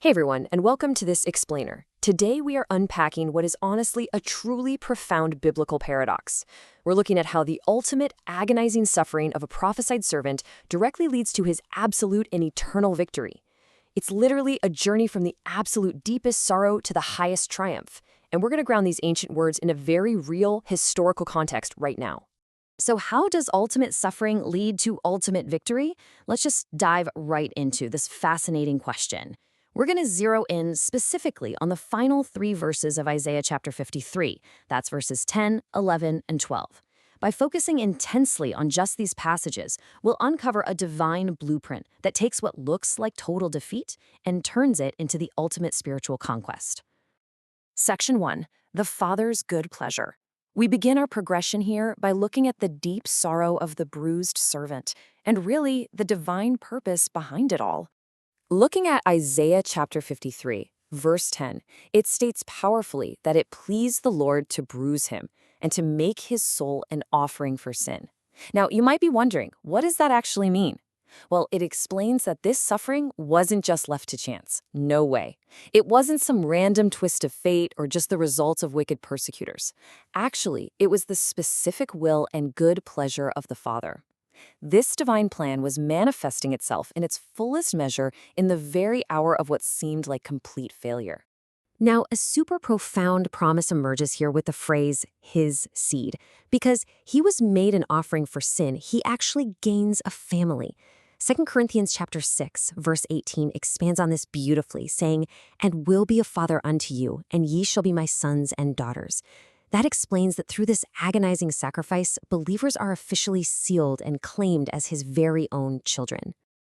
Hey everyone, and welcome to this explainer. Today we are unpacking what is honestly a truly profound biblical paradox. We're looking at how the ultimate agonizing suffering of a prophesied servant directly leads to his absolute and eternal victory. It's literally a journey from the absolute deepest sorrow to the highest triumph. And we're going to ground these ancient words in a very real, historical context right now. So how does ultimate suffering lead to ultimate victory? Let's just dive right into this fascinating question. We're going to zero in specifically on the final 3 verses of Isaiah chapter 53. That's verses 10, 11, and 12. By focusing intensely on just these passages, we'll uncover a divine blueprint that takes what looks like total defeat and turns it into the ultimate spiritual conquest. Section 1. The Father's Good Pleasure. We begin our progression here by looking at the deep sorrow of the bruised servant, and really the divine purpose behind it all. Looking at Isaiah chapter 53, verse 10, it states powerfully that it pleased the Lord to bruise him and to make his soul an offering for sin. Now, you might be wondering, what does that actually mean? Well, it explains that this suffering wasn't just left to chance. No way. It wasn't some random twist of fate or just the result of wicked persecutors. Actually, it was the specific will and good pleasure of the Father. This divine plan was manifesting itself in its fullest measure in the very hour of what seemed like complete failure. Now, a super profound promise emerges here with the phrase, his seed. Because he was made an offering for sin, he actually gains a family. 2 Corinthians chapter 6, verse 18 expands on this beautifully, saying, "And will be a father unto you, and ye shall be my sons and daughters." That explains that through this agonizing sacrifice, believers are officially sealed and claimed as his very own children.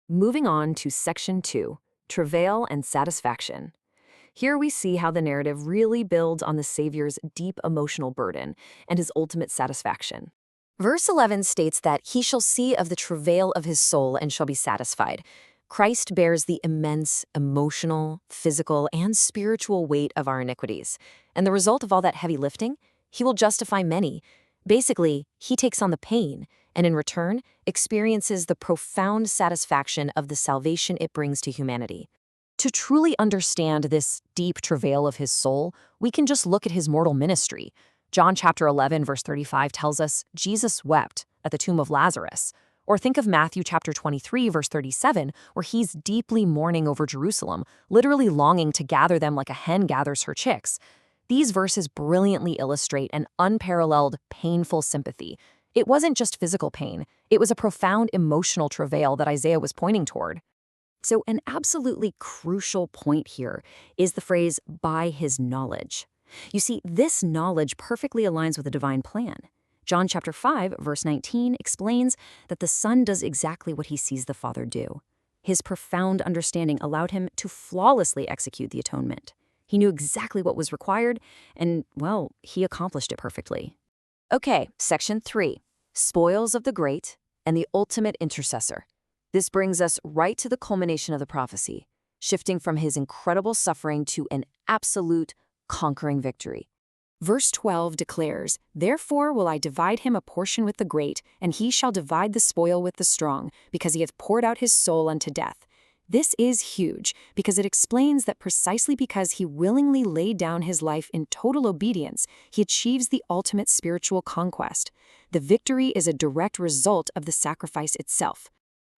Moving on to Section 2, Travail and Satisfaction. Here we see how the narrative really builds on the Savior's deep emotional burden and his ultimate satisfaction. Verse 11 states that he shall see of the travail of his soul and shall be satisfied. Christ bears the immense emotional, physical, and spiritual weight of our iniquities. And the result of all that heavy lifting? He will justify many. Basically, he takes on the pain, and in return, experiences the profound satisfaction of the salvation it brings to humanity. To truly understand this deep travail of his soul, we can just look at his mortal ministry. John chapter 11, verse 35 tells us Jesus wept at the tomb of Lazarus. Or think of Matthew chapter 23, verse 37, where he's deeply mourning over Jerusalem, literally longing to gather them like a hen gathers her chicks. These verses brilliantly illustrate an unparalleled, painful sympathy. It wasn't just physical pain. It was a profound emotional travail that Isaiah was pointing toward. So an absolutely crucial point here is the phrase, by his knowledge. You see, this knowledge perfectly aligns with the divine plan. John chapter 5, verse 19 explains that the Son does exactly what he sees the Father do. His profound understanding allowed him to flawlessly execute the atonement. He knew exactly what was required, and, well, he accomplished it perfectly. Okay, Section 3, Spoils of the Great and the Ultimate Intercessor. This brings us right to the culmination of the prophecy, shifting from his incredible suffering to an absolute, conquering victory. Verse 12 declares, "Therefore will I divide him a portion with the great, and he shall divide the spoil with the strong, because he hath poured out his soul unto death." This is huge, because it explains that precisely because he willingly laid down his life in total obedience, he achieves the ultimate spiritual conquest. The victory is a direct result of the sacrifice itself.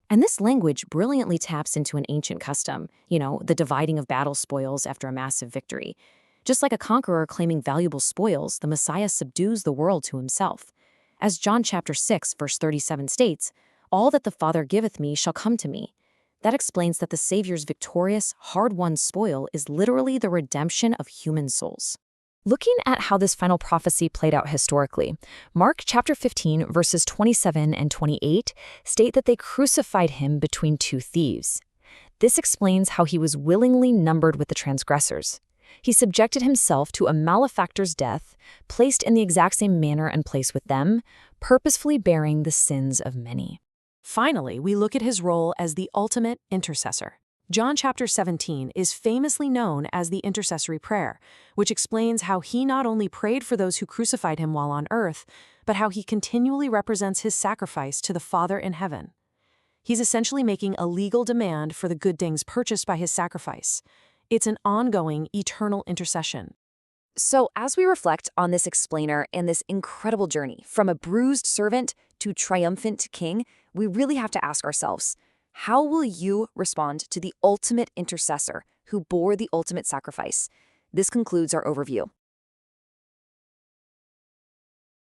And this language brilliantly taps into an ancient custom, the dividing of battle spoils after a massive victory. Just like a conqueror claiming valuable spoils, the Messiah subdues the world to himself. As John chapter 6, verse 37 states, "All that the Father giveth me shall come to me." That explains that the Savior's victorious, hard-won spoil is literally the redemption of human souls. Looking at how this final prophecy played out historically, Mark chapter 15, verses 27 and 28 state that they crucified him between 2 thieves. This explains how he was willingly numbered with the transgressors. He subjected himself to a malefactor's death, placed in the exact same manner and place with them, purposefully bearing the sins of many. Finally, we look at his role as the ultimate intercessor. John chapter 17 is famously known as the intercessory prayer, which explains how he not only prayed for those who crucified him while on earth, but how he continually represents his sacrifice to the Father in heaven. He's essentially making a legal demand for the good things purchased by his sacrifice. It's an ongoing, eternal intercession. So, as we reflect on this explainer and this incredible journey from a bruised servant to triumphant king, we really have to ask ourselves, how will you respond to the ultimate intercessor who bore the ultimate sacrifice? This concludes our overview.